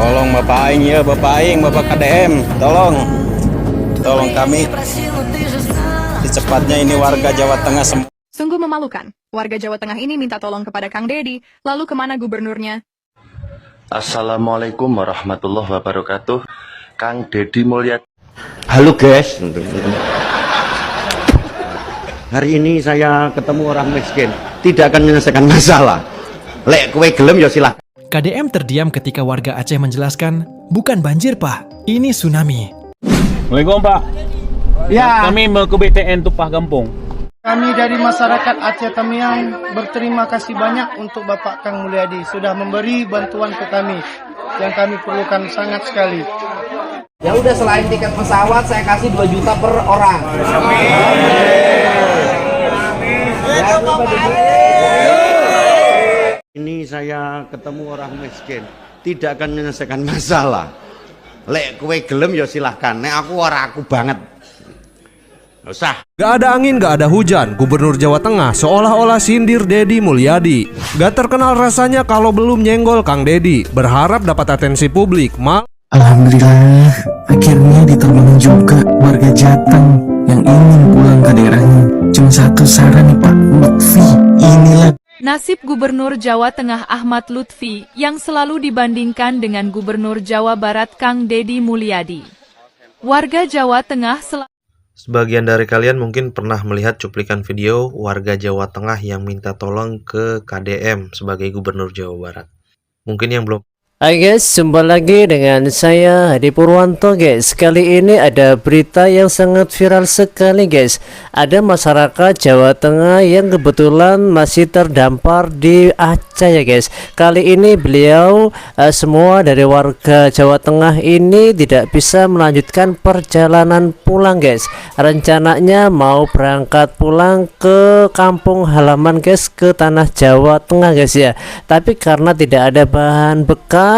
Tolong Bapak Aing ya, Bapak Aing, Bapak KDM, tolong kami secepatnya, ini warga Jawa Tengah semua. Sungguh memalukan. Warga Jawa Tengah ini minta tolong kepada Kang Dedi, lalu kemana gubernurnya? Assalamualaikum warahmatullahi wabarakatuh. Kang Dedi Mulyadi. Halo guys, hari ini saya ketemu orang miskin, tidak akan menyelesaikan masalah. Lek kue gelem ya silakan. KDM terdiam ketika warga Aceh menjelaskan, bukan banjir pak, ini tsunami. Assalamualaikum Pak. Ya, Kami mau ke BTN Tupah Gampung. kami dari masyarakat Aceh Tamiang berterima kasih banyak untuk Bapak Kang Mulyadi sudah memberi bantuan ke kami yang kami perlukan sangat sekali. Ya udah, selain tiket pesawat saya kasih 2 juta per orang. Ini saya ketemu orang miskin, tidak akan menyelesaikan masalah. Lek kue gelem ya silahkan. Nek aku banget. Gak usah. Gak ada angin, gak ada hujan. Gubernur Jawa Tengah seolah-olah sindir Dedi Mulyadi. Gak terkenal rasanya kalau belum nyenggol Kang Dedi. Berharap dapat atensi publik. Alhamdulillah, akhirnya diterbangin juga warga Jateng yang ingin pulang ke daerahnya. Cuma satu saran nih Pak Lutfi, inilah nasib Gubernur Jawa Tengah Ahmad Lutfi yang selalu dibandingkan dengan Gubernur Jawa Barat Kang Dedi Mulyadi. Warga Jawa Tengah Sebagian dari kalian mungkin pernah melihat cuplikan video warga Jawa Tengah yang minta tolong ke KDM sebagai Gubernur Jawa Barat. Mungkin yang belum. Hai guys, jumpa lagi dengan saya Hadi Purwanto guys. Kali ini ada berita yang sangat viral sekali guys. Ada masyarakat Jawa Tengah yang kebetulan masih terdampar di Aceh ya guys. Kali ini beliau semua dari warga Jawa Tengah ini tidak bisa melanjutkan perjalanan pulang guys. Rencananya mau berangkat pulang ke kampung halaman guys, ke tanah Jawa Tengah guys ya. Tapi karena tidak ada bahan bekal,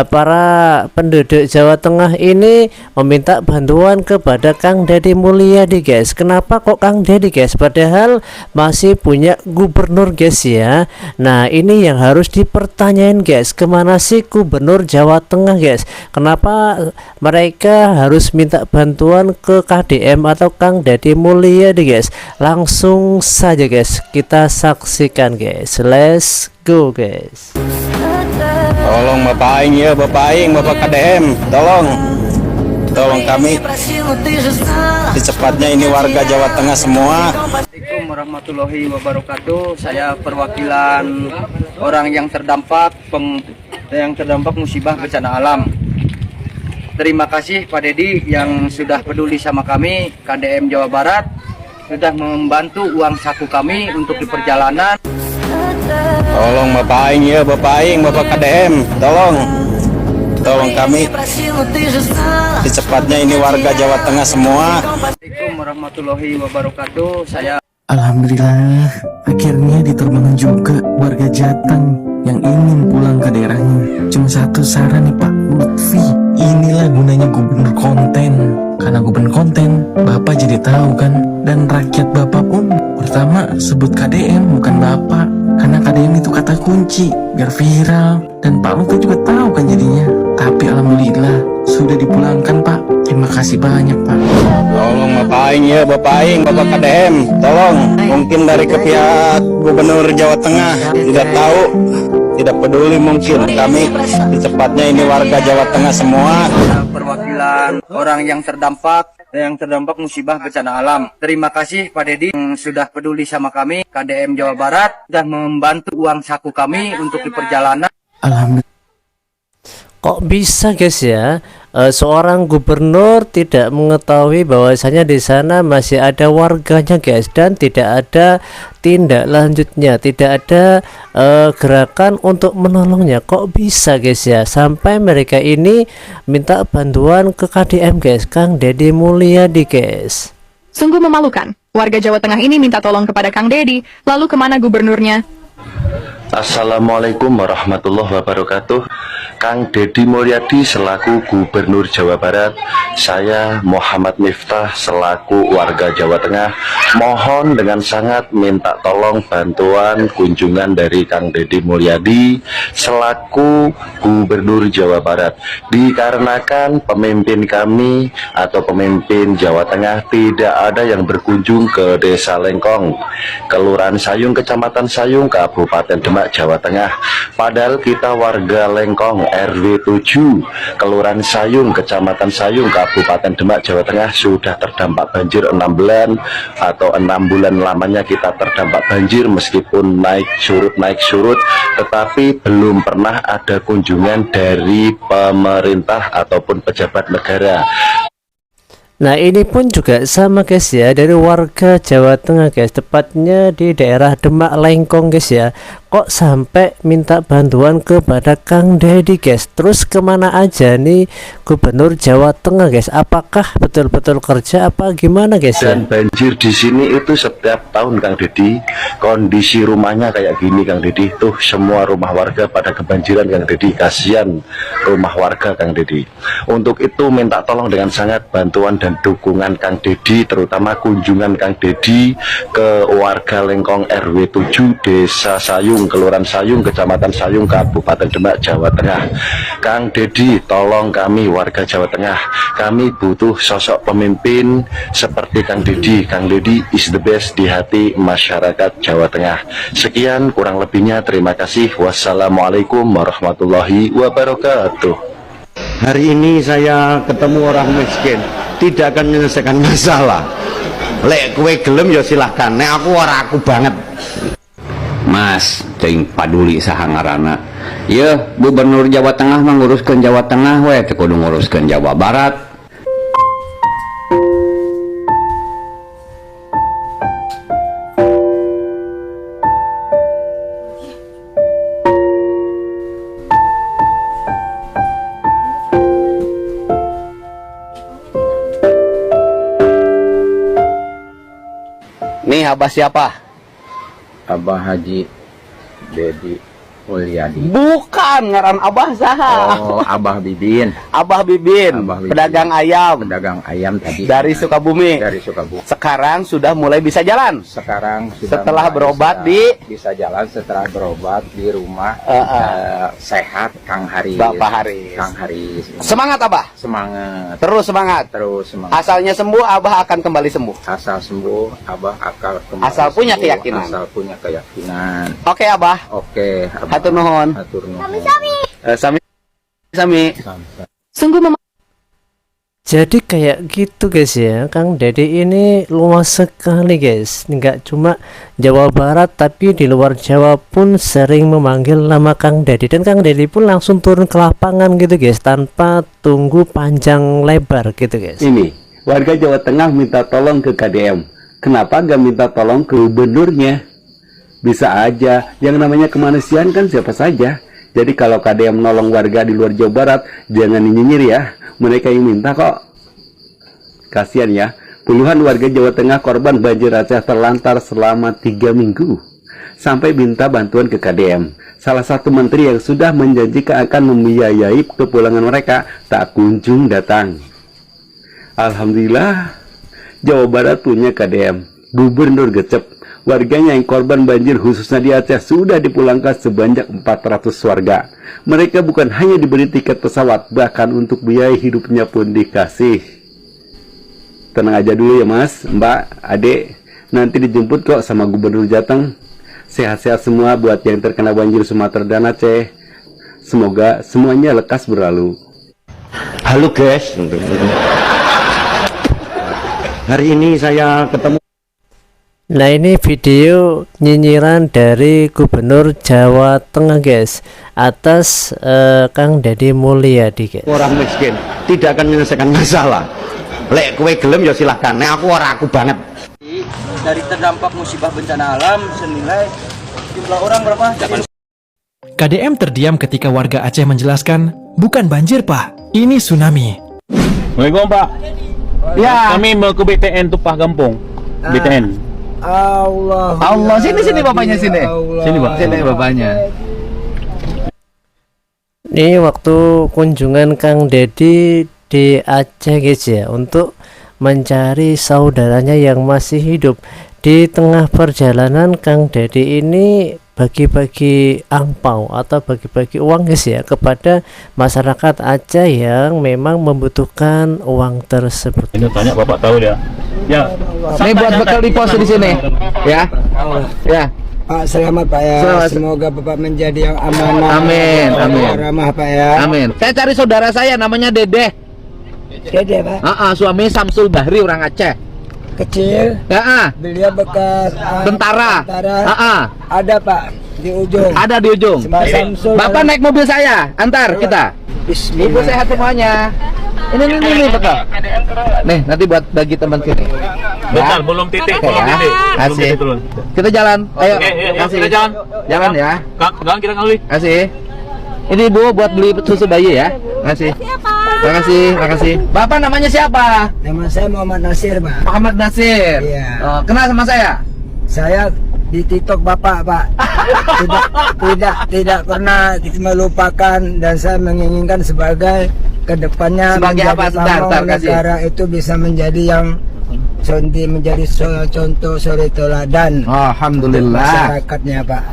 para penduduk Jawa Tengah ini meminta bantuan kepada Kang Dedi Mulyadi guys. Kenapa kok Kang Dedi guys, padahal masih punya gubernur guys ya. Nah ini yang harus dipertanyain guys, kemana sih gubernur Jawa Tengah guys? Kenapa mereka harus minta bantuan ke KDM atau Kang Dedi Mulyadi guys? Langsung saja guys kita saksikan guys, let's go guys. Tolong Bapak Aing ya, Bapak Aing, Bapak KDM, tolong kami secepatnya, ini warga Jawa Tengah semua. Assalamualaikum warahmatullahi wabarakatuh. Saya perwakilan orang yang terdampak musibah bencana alam. Terima kasih Pak Dedi yang sudah peduli sama kami. KDM Jawa Barat sudah membantu uang saku kami untuk di perjalanan. Tolong Bapak Aing ya, Bapak Aing, Bapak KDM, tolong kami secepatnya, ini warga Jawa Tengah semua. Assalamualaikum warahmatullahi wabarakatuh. Alhamdulillah, akhirnya diterbangin juga warga Jateng yang ingin pulang ke daerahnya. Cuma satu saran nih Pak Lutfi, inilah gunanya gubernur konten. Karena gubernur konten, Bapak jadi tahu kan, dan rakyat Bapak pun pertama sebut KDM bukan Bapak, karena KDM itu kata kunci biar viral, dan Pak Lutfi juga tahu kan jadinya. Tapi alhamdulillah sudah dipulangkan Pak. Terima kasih banyak Pak. Tolong Bapak Aing ya, Bapak Aing, Bapak KDM, mungkin dari ke pihak Gubernur Jawa Tengah tidak tahu, tidak peduli mungkin. Kami secepatnya, ini warga Jawa Tengah semua. Perwakilan orang yang terdampak musibah bencana alam. Terima kasih Pak Dedi yang sudah peduli sama kami. KDM Jawa Barat sudah membantu uang saku kami untuk di perjalanan. Alhamdulillah. Kok bisa guys ya, seorang gubernur tidak mengetahui bahwasanya di sana masih ada warganya guys, dan tidak ada tindak lanjutnya, tidak ada gerakan untuk menolongnya. Kok bisa guys ya, sampai mereka ini minta bantuan ke KDM guys, Kang Dedi Mulyadi guys. Sungguh memalukan. Warga Jawa Tengah ini minta tolong kepada Kang Dedi, lalu kemana gubernurnya? Assalamualaikum warahmatullahi wabarakatuh. Kang Deddy Mulyadi selaku Gubernur Jawa Barat, saya Muhammad Miftah selaku warga Jawa Tengah mohon dengan sangat minta tolong bantuan kunjungan dari Kang Deddy Mulyadi selaku Gubernur Jawa Barat, dikarenakan pemimpin kami atau pemimpin Jawa Tengah tidak ada yang berkunjung ke Desa Lengkong, Kelurahan Sayung, Kecamatan Sayung, Kabupaten Demak, Jawa Tengah. Padahal kita warga Lengkong RW 7, Kelurahan Sayung, Kecamatan Sayung, Kabupaten Demak, Jawa Tengah sudah terdampak banjir 6 bulan atau 6 bulan lamanya kita terdampak banjir, meskipun naik surut, tetapi belum pernah ada kunjungan dari pemerintah ataupun pejabat negara. Nah ini pun juga sama guys ya, dari warga Jawa Tengah guys, tepatnya di daerah Demak Lengkong guys ya. Kok sampai minta bantuan kepada Kang Deddy guys? Terus kemana aja nih Gubernur Jawa Tengah guys? Apakah betul-betul kerja apa gimana guys ya? Dan banjir di sini itu setiap tahun Kang Deddy, kondisi rumahnya kayak gini Kang Deddy, tuh semua rumah warga pada kebanjiran Kang Deddy, kasihan rumah warga Kang Deddy. Untuk itu minta tolong dengan sangat bantuan dan dukungan Kang Deddy, terutama kunjungan Kang Deddy ke warga Lengkong RW 7 Desa Sayung, Kelurahan Sayung, Kecamatan Sayung, Kabupaten Demak, Jawa Tengah. Kang Deddy, tolong kami warga Jawa Tengah, kami butuh sosok pemimpin seperti Kang Deddy. Kang Deddy is the best di hati masyarakat Jawa Tengah. Sekian kurang lebihnya, terima kasih. Wassalamualaikum warahmatullahi wabarakatuh. Hari ini saya ketemu orang miskin, tidak akan menyelesaikan masalah. Lek kue gelem ya silahkan, nek aku banget. Mas, cing paduli sahangarana. Ya, Gubernur Jawa Tengah menguruskan Jawa Tengah, we teu kudu nguruskeun Jawa Barat. Nih Abah siapa? Abah Haji Deddy Mulyadi. Bukan, ngaran Abah saha. Oh, Abah Bibin. Abah Bibin, pedagang ayam. Pedagang ayam tadi. Dari Sukabumi. Dari Sukabumi. Sekarang sudah mulai bisa jalan. Sekarang sudah setelah berobat bisa jalan, setelah berobat di rumah sehat. Kang Haris. Bapak Haris. Kang Haris. Semangat Abah. Semangat. Terus semangat. Terus semangat. Asalnya sembuh, Abah akan kembali sembuh. Asal sembuh, Abah akan kembali. Asal punya keyakinan. Asal punya keyakinan. Oke Abah. Oke. Abah. Hatur nuhun. Hatur nuhun. Sami. Sungguh Jadi kayak gitu guys ya, Kang Deddy ini luas sekali guys. Nggak cuma Jawa Barat tapi di luar Jawa pun sering memanggil nama Kang Deddy. Dan Kang Deddy pun langsung turun ke lapangan gitu guys, tanpa tunggu panjang lebar gitu guys. Ini warga Jawa Tengah minta tolong ke KDM. Kenapa gak minta tolong ke gubernurnya? Bisa aja, yang namanya kemanusiaan kan siapa saja. Jadi kalau KDM nolong warga di luar Jawa Barat, jangan nyinyir ya. Mereka yang minta kok. Kasihan ya, puluhan warga Jawa Tengah korban banjir Aceh terlantar selama 3 minggu. Sampai minta bantuan ke KDM. Salah satu menteri yang sudah menjanjikan akan membiayai kepulangan mereka tak kunjung datang. Alhamdulillah, Jawa Barat punya KDM, Gubernur Gecep. Warganya yang korban banjir khususnya di Aceh sudah dipulangkan sebanyak 400 warga. Mereka bukan hanya diberi tiket pesawat, bahkan untuk biaya hidupnya pun dikasih. Tenang aja dulu ya Mas, Mbak, Adek. Nanti dijemput kok sama Gubernur Jateng. Sehat-sehat semua buat yang terkena banjir Sumatera dan Aceh. Semoga semuanya lekas berlalu. Halo guys. Hari ini saya ketemu. Nah ini video nyinyiran dari Gubernur Jawa Tengah guys, atas Kang Deddy Mulyadi guys. Orang miskin tidak akan menyelesaikan masalah. Lek kue gelem ya silahkan, nek aku banget. Dari terdampak musibah bencana alam senilai jumlah orang berapa? KDM terdiam ketika warga Aceh menjelaskan, bukan banjir Pak, ini tsunami. Assalamualaikum Pak. Ya. Kami mau ke BTN Tupah Gampung. BTN. Allah, sini bapaknya sini. Sini Pak. Sini bapaknya. Ini waktu kunjungan Kang Dedi di Aceh guys ya, untuk mencari saudaranya yang masih hidup. Di tengah perjalanan Kang Dedi ini bagi-bagi angpau atau bagi-bagi uang guys ya kepada masyarakat Aceh yang memang membutuhkan uang tersebut. Ini tanya Bapak tahu dia. Ya. Ini buat bekal di pos di sini. Ya. Ya. Pak, selamat Pak ya. Selamat. Semoga Bapak menjadi yang amanah. Amin, amin. Ramah Pak ya. Amin. Saya cari saudara saya namanya Dedeh. Dede Pak. Suami Samsul Bahri orang Aceh. Kecil. Beliau bekas Tentara. Ada Pak di ujung. Ada di ujung. Samsul. Bapak naik mobil saya, antar kita. Ibu sehat semuanya. Ini betul. Nih, nanti buat bagi teman sini. Bentar, belum titik, belum titik. Belum Kasih. titik dulu. Kita jalan. Ayo. Oke, Kasih. kita jalan. Jalan ya. Kang, kita kali. Kasih. Ini Ibu buat beli susu bayi ya. Kasih. Makasih, makasih. Bapak namanya siapa? Nama saya Muhammad Nasir Pak. Muhammad Nasir. Iya. Kenal sama saya? Saya di TikTok Bapak Pak. tidak pernah melupakan, dan saya menginginkan sebagai kedepannya Sebagai apa? Sebentar, negara itu bisa menjadi yang menjadi contoh suri teladan. Alhamdulillah. Masyarakatnya Pak.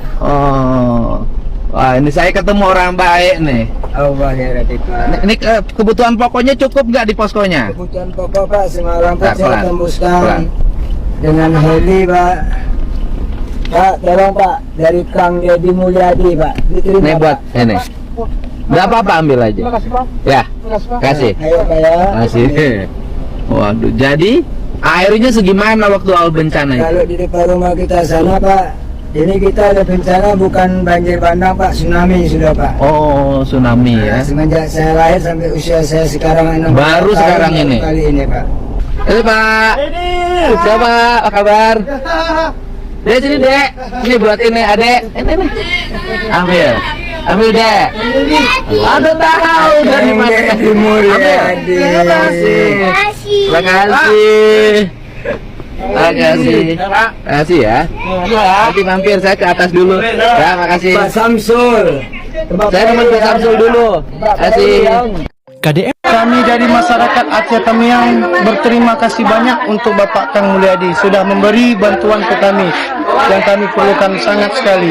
Wah, ini saya ketemu orang baik nih. Allah ya Rabbi. Ini kebutuhan pokoknya cukup nggak di poskonya? Kebutuhan pokok Pak, semalam Pak saya Pelan. tembuskan dengan heli Pak. Pak, tolong Pak, dari Kang Dedi Mulyadi Pak. Diterima, Nih buat Pak. ini. Nggak apa-apa, ambil aja. Ya, kasih. Ayo Pak ya. Kasih. Waduh, jadi airnya segimana waktu awal bencana itu? Kalau di depan rumah kita sana Pak, ini kita ada bencana bukan banjir bandang Pak, tsunami sudah Pak. Oh, tsunami ya. Semenjak saya lahir sampai usia saya sekarang 6 Baru tahun, sekarang ini. Kali ini Pak. Ini Pak. Siapa? Apa kabar? Dek sini Dek. Ini buat ini Adek. Ini. Ambil. Ambil Dek. Aduh tahu dari mana. Ambil. Terima kasih. Terima kasih. Terima kasih ya. Nanti mampir saya ke atas dulu. Ya, makasih. Pak Samsul. Saya teman Pak Samsul dulu. Kasih. KDM. Kami dari masyarakat Aceh Tamiang berterima kasih banyak untuk Bapak Kang Mulyadi sudah memberi bantuan ke kami yang kami perlukan sangat sekali.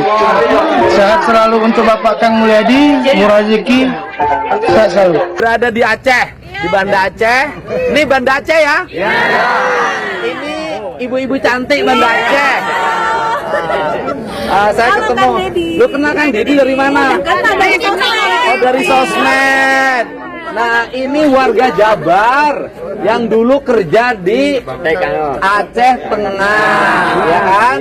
Sehat selalu untuk Bapak Kang Mulyadi, murah rezeki, sehat selalu. Berada di Aceh, di Banda Aceh. Ini Banda Aceh ya? Ini ibu-ibu cantik Banda Aceh. Saya ketemu. Lu kenal Kang Dedi dari mana? Oh, dari sosmed. Nah, ini warga Jabar yang dulu kerja di Aceh Tengah, ya kan?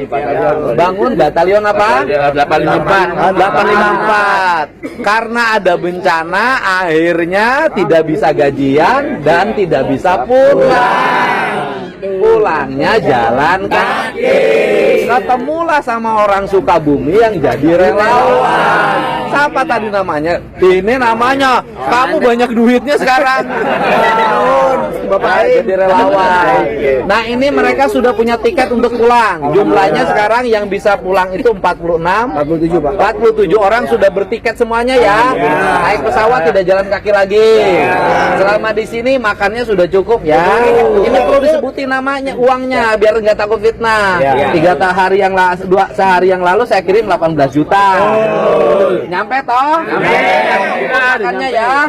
Bangun batalion apa? 854. Karena ada bencana, akhirnya tidak bisa gajian dan tidak bisa pulang. Pulangnya jalan kaki. Ketemulah sama orang Sukabumi yang jadi relawan. Siapa tadi namanya? Ini namanya. Kamu banyak duitnya sekarang. Bapak jadi relawan. Nah, ini mereka sudah punya tiket untuk pulang. Jumlahnya sekarang yang bisa pulang itu 47 Pak. 47 orang sudah bertiket semuanya ya. Naik pesawat, tidak jalan kaki lagi. Selama di sini makannya sudah cukup ya. Ini perlu disebutin namanya, uangnya, biar nggak takut fitnah. 3 hari yang sehari yang lalu saya kirim 18 juta. Nyampe toh? Makannya ya.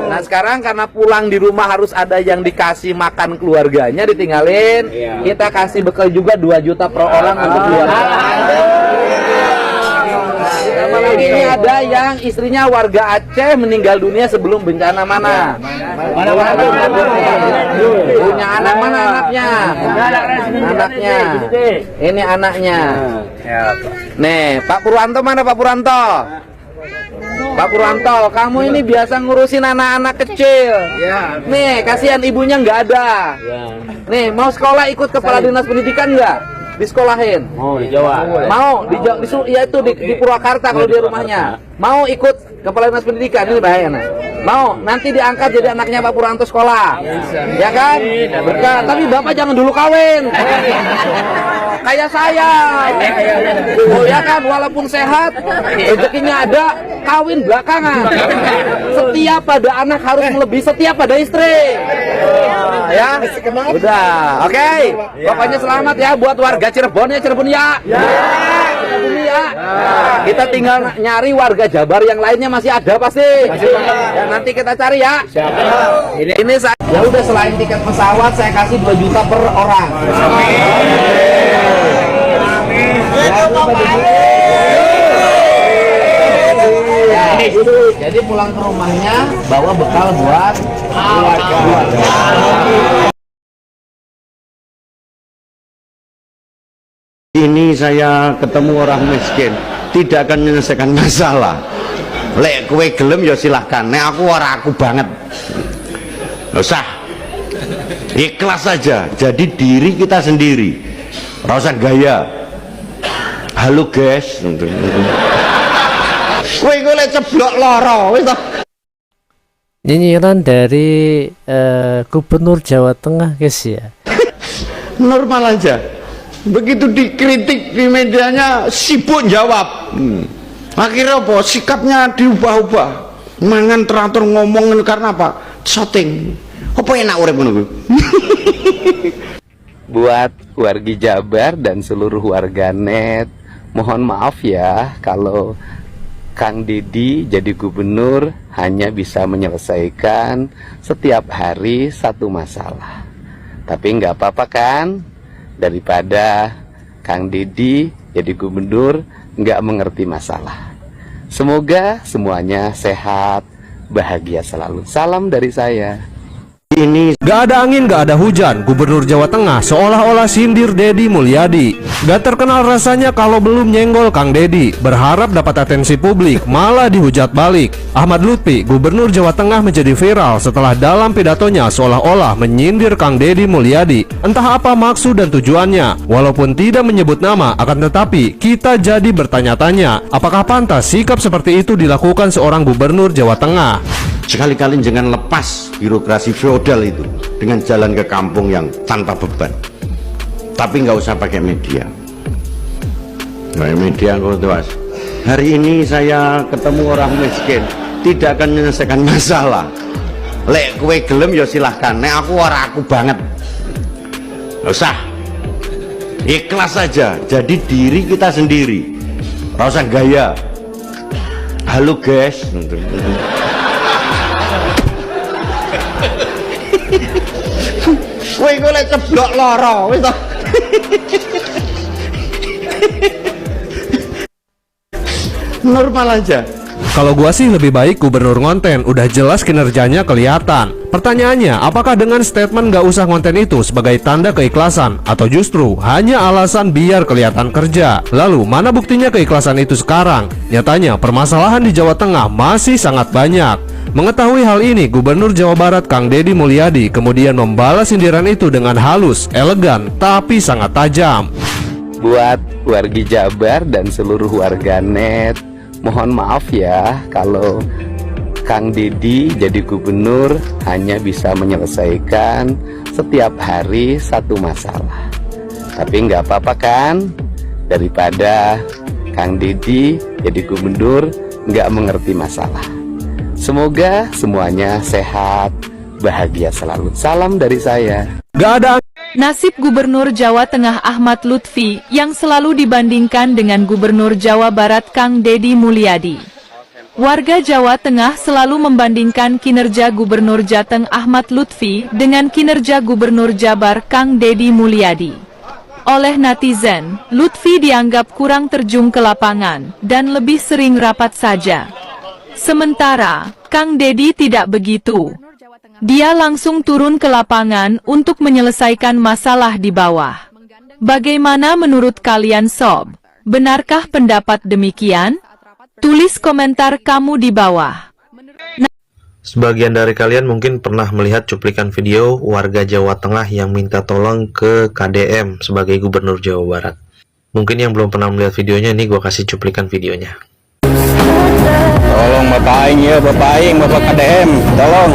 Nah, sekarang karena pulang di rumah harus ada yang dikasih makan keluarganya, ditinggalin. Kita kasih bekal juga 2 juta per orang untuk keluarga. Apalagi ini ada yang istrinya warga Aceh meninggal dunia sebelum bencana mana? Punya anak mana anaknya? Anaknya. Ini anaknya. Nih, Pak Purwanto mana Pak Purwanto? Pak Purwanto, kamu ini biasa ngurusin anak-anak kecil. Nih, kasihan ibunya nggak ada. Nih, mau sekolah ikut kepala dinas pendidikan nggak? Disekolahin. Oh, di Jawa. Mau ya itu di Purwakarta kalau dia rumahnya. Mau ikut kepala dinas pendidikan ini bahaya nah. Mau nanti diangkat jadi anaknya Pak Purwanto sekolah, ya kan? Berkah. Tapi bapak jangan dulu kawin, kayak saya. Oh ya kan, walaupun sehat, rezekinya ada, kawin belakangan. Setia pada anak harus melebihi setia pada istri. Ya, udah, oke. Pokoknya selamat ya buat warga Cirebon ya, Cirebon ya. Cirebon ya. Kita tinggal nyari warga Jabar yang lainnya masih ada pasti. Ya, nanti kita cari ya. Ini saya ya udah, selain tiket pesawat saya kasih 2 juta per orang. Jadi pulang ke rumahnya bawa bekal buat keluarga. Ini saya ketemu orang miskin, tidak akan menyelesaikan masalah. Lek kowe gelem ya silahkan, nek aku banget. Nggak usah, ikhlas saja, jadi diri kita sendiri, nggak usah gaya. Halo guys, kowe lek ceblok loro wis toh. Nyinyiran dari Gubernur Jawa Tengah guys ya. Normal aja, begitu dikritik di medianya sibuk jawab. Akhirnya apa? Sikapnya diubah-ubah, mangan teratur ngomong karena apa? Shooting. Apa enak urip ngono kuwi? Buat wargi Jabar dan seluruh warganet, mohon maaf ya kalau Kang Dedi jadi gubernur hanya bisa menyelesaikan setiap hari satu masalah. Tapi nggak apa-apa kan? Daripada Kang Dedi jadi gubernur nggak mengerti masalah. Semoga semuanya sehat, bahagia selalu. Salam dari saya. Ini gak ada angin, gak ada hujan. Gubernur Jawa Tengah seolah-olah sindir Deddy Mulyadi. Gak terkenal rasanya kalau belum nyenggol Kang Deddy. Berharap dapat atensi publik, malah dihujat balik. Ahmad Lutfi, Gubernur Jawa Tengah, menjadi viral setelah dalam pidatonya seolah-olah menyindir Kang Deddy Mulyadi. Entah apa maksud dan tujuannya. Walaupun tidak menyebut nama, akan tetapi kita jadi bertanya-tanya, apakah pantas sikap seperti itu dilakukan seorang Gubernur Jawa Tengah? Sekali-kali jangan lepas birokrasi feodal itu dengan jalan ke kampung yang tanpa beban. Tapi nggak usah pakai media. Pakai media kok tuas. Hari ini saya ketemu orang miskin, tidak akan menyelesaikan masalah. Lek kowe gelem ya silahkan. Nek aku banget. Nggak usah. Ikhlas saja. Jadi diri kita sendiri. Nggak usah gaya. Halo guys. Kowe lek ceblok loro wis toh. Normal aja. Kalau gua sih lebih baik gubernur ngonten, udah jelas kinerjanya kelihatan. Pertanyaannya, apakah dengan statement gak usah ngonten itu sebagai tanda keikhlasan, atau justru hanya alasan biar kelihatan kerja? Lalu mana buktinya keikhlasan itu sekarang? Nyatanya permasalahan di Jawa Tengah masih sangat banyak. Mengetahui hal ini, Gubernur Jawa Barat Kang Deddy Mulyadi kemudian membalas sindiran itu dengan halus, elegan, tapi sangat tajam. Buat wargi Jabar dan seluruh warganet, mohon maaf ya kalau Kang Dedi jadi gubernur hanya bisa menyelesaikan setiap hari satu masalah. Tapi nggak apa-apa kan? Daripada Kang Dedi jadi gubernur nggak mengerti masalah. Semoga semuanya sehat, bahagia selalu. Salam dari saya. Gak ada. Nasib Gubernur Jawa Tengah Ahmad Lutfi yang selalu dibandingkan dengan Gubernur Jawa Barat Kang Deddy Mulyadi. Warga Jawa Tengah selalu membandingkan kinerja Gubernur Jateng Ahmad Lutfi dengan kinerja Gubernur Jabar Kang Deddy Mulyadi. Oleh netizen, Lutfi dianggap kurang terjun ke lapangan dan lebih sering rapat saja. Sementara, Kang Deddy tidak begitu. Dia langsung turun ke lapangan untuk menyelesaikan masalah di bawah. Bagaimana menurut kalian sob? Benarkah pendapat demikian? Tulis komentar kamu di bawah. Sebagian dari kalian mungkin pernah melihat cuplikan video warga Jawa Tengah yang minta tolong ke KDM sebagai Gubernur Jawa Barat. Mungkin yang belum pernah melihat videonya, ini gue kasih cuplikan videonya. Tolong Bapak Aing ya, Bapak Aing, Bapak KDM, tolong.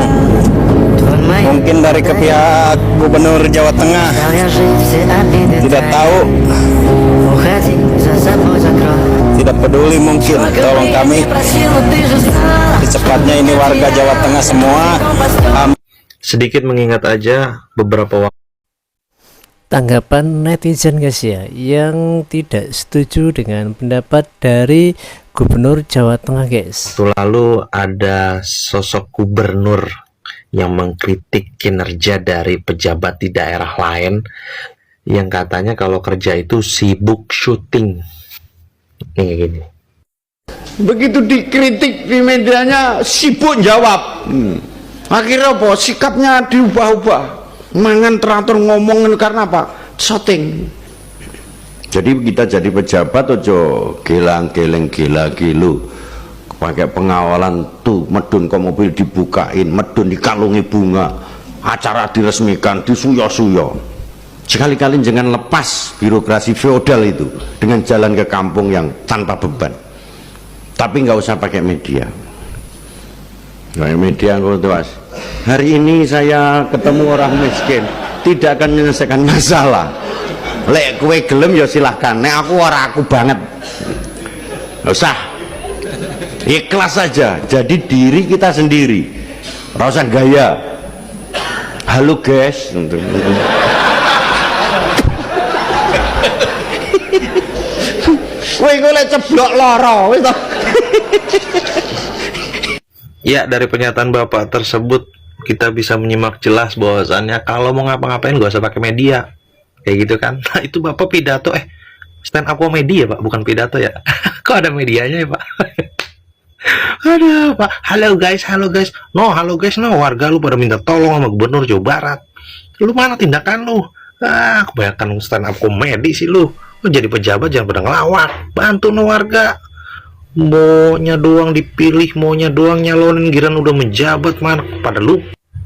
Mungkin dari ke pihak Gubernur Jawa Tengah tidak tahu, tidak peduli mungkin. Tolong kami secepatnya, ini warga Jawa Tengah semua. Sedikit mengingat aja beberapa waktu tanggapan netizen guys ya, yang tidak setuju dengan pendapat dari Gubernur Jawa Tengah guys. lalu ada sosok gubernur yang mengkritik kinerja dari pejabat di daerah lain yang katanya kalau kerja itu sibuk syuting. Nih gini. Begitu dikritik di medianya sibuk jawab. Akhirnya apa? Sikapnya diubah-ubah. Mangan teratur ngomongin karena apa? Shooting. Jadi kita jadi pejabat ojo gelang-geleng gila-gilu. Pakai pengawalan tuh, medun ke mobil dibukain, medun dikalungi bunga, acara diresmikan, disuyo-suyo. Sekali-kali jangan lepas birokrasi feodal itu dengan jalan ke kampung yang tanpa beban. Tapi nggak usah pakai media. Media tuas. Hari ini saya ketemu orang miskin, tidak akan menyelesaikan masalah. Lek kue gelem ya silahkan. Nek aku aku banget. Nggak usah. Ikhlas saja. Jadi diri kita sendiri. Nggak usah gaya. Halo guys. Kowe golek ceblok loro wis to. Ya, dari pernyataan Bapak tersebut kita bisa menyimak jelas bahwasannya kalau mau ngapa-ngapain gak usah pakai media. Kayak gitu kan. Nah, itu Bapak pidato stand up comedy ya Pak, bukan pidato ya. Kok ada medianya ya Pak? Ada Pak. Halo guys. No, halo guys, no. Warga lu pada minta tolong sama Gubernur Jawa Barat. Lu mana tindakan lu? Kebanyakan stand up comedy sih lu. Lu jadi pejabat jangan pada ngelawak. Bantu no warga. Maunya doang dipilih, maunya doang nyalonin, giran udah menjabat mana pada lu.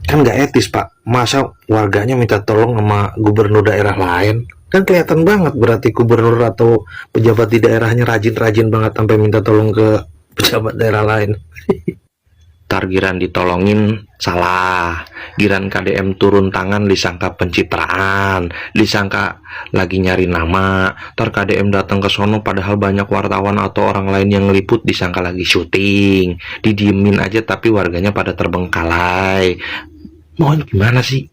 Kan gak etis Pak. Masa warganya minta tolong sama gubernur daerah lain? Kan kelihatan banget berarti gubernur atau pejabat di daerahnya rajin-rajin banget sampai minta tolong ke pejabat daerah lain. Tar giran ditolongin salah, giran KDM turun tangan disangka pencitraan, disangka lagi nyari nama. Tar KDM datang ke sono padahal banyak wartawan atau orang lain yang ngeliput disangka lagi syuting, didiemin aja tapi warganya pada terbengkalai. Mau gimana sih?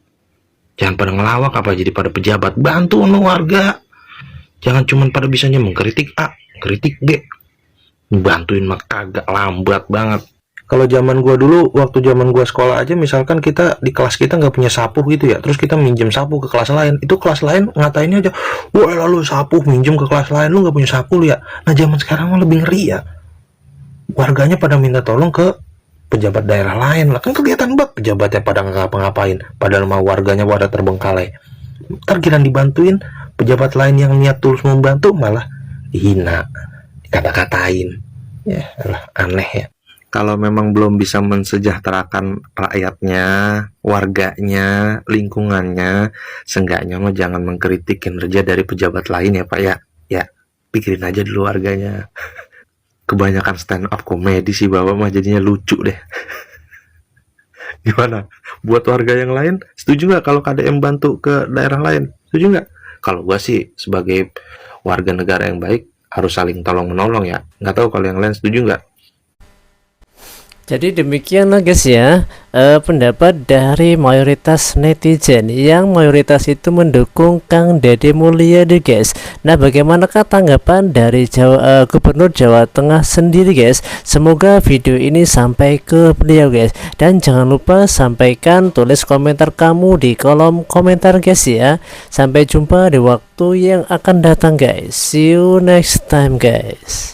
Jangan pada ngelawak apa jadi pada pejabat. Bantu no warga. Jangan cuman pada bisanya mengkritik A, kritik B. Bantuin mah kagak, lambat banget. Kalau zaman gua dulu, waktu zaman gua sekolah aja, misalkan kita di kelas kita nggak punya sapu gitu ya, terus kita minjem sapu ke kelas lain, itu kelas lain ngatainnya aja, wah lalu sapu minjem ke kelas lain, lu nggak punya sapu lu ya. Nah zaman sekarang mah lebih ngeri ya, warganya pada minta tolong ke pejabat daerah lain lah, kan kelihatan banget pejabatnya pada ngapa-ngapain, padahal mah warganya pada terbengkalai. Tergiran dibantuin, pejabat lain yang niat tulus membantu malah dihina, dikata-katain, ya aneh ya. Kalau memang belum bisa mensejahterakan rakyatnya, warganya, lingkungannya, seenggaknya mah jangan mengkritik kinerja dari pejabat lain ya Pak ya. Ya, pikirin aja dulu warganya. Kebanyakan stand up komedi sih Bapak mah jadinya lucu deh. Gimana? Buat warga yang lain, setuju nggak kalau KDM bantu ke daerah lain? Setuju nggak? Kalau gua sih sebagai warga negara yang baik harus saling tolong menolong ya. Nggak tahu kalau yang lain setuju nggak? Jadi demikianlah guys ya, pendapat dari mayoritas netizen, yang mayoritas itu mendukung Kang Deddy Mulyadi guys. Nah bagaimanakah tanggapan dari Gubernur Jawa Tengah sendiri guys? Semoga video ini sampai ke beliau guys, dan jangan lupa sampaikan, tulis komentar kamu di kolom komentar guys ya. Sampai jumpa di waktu yang akan datang guys. See you next time guys.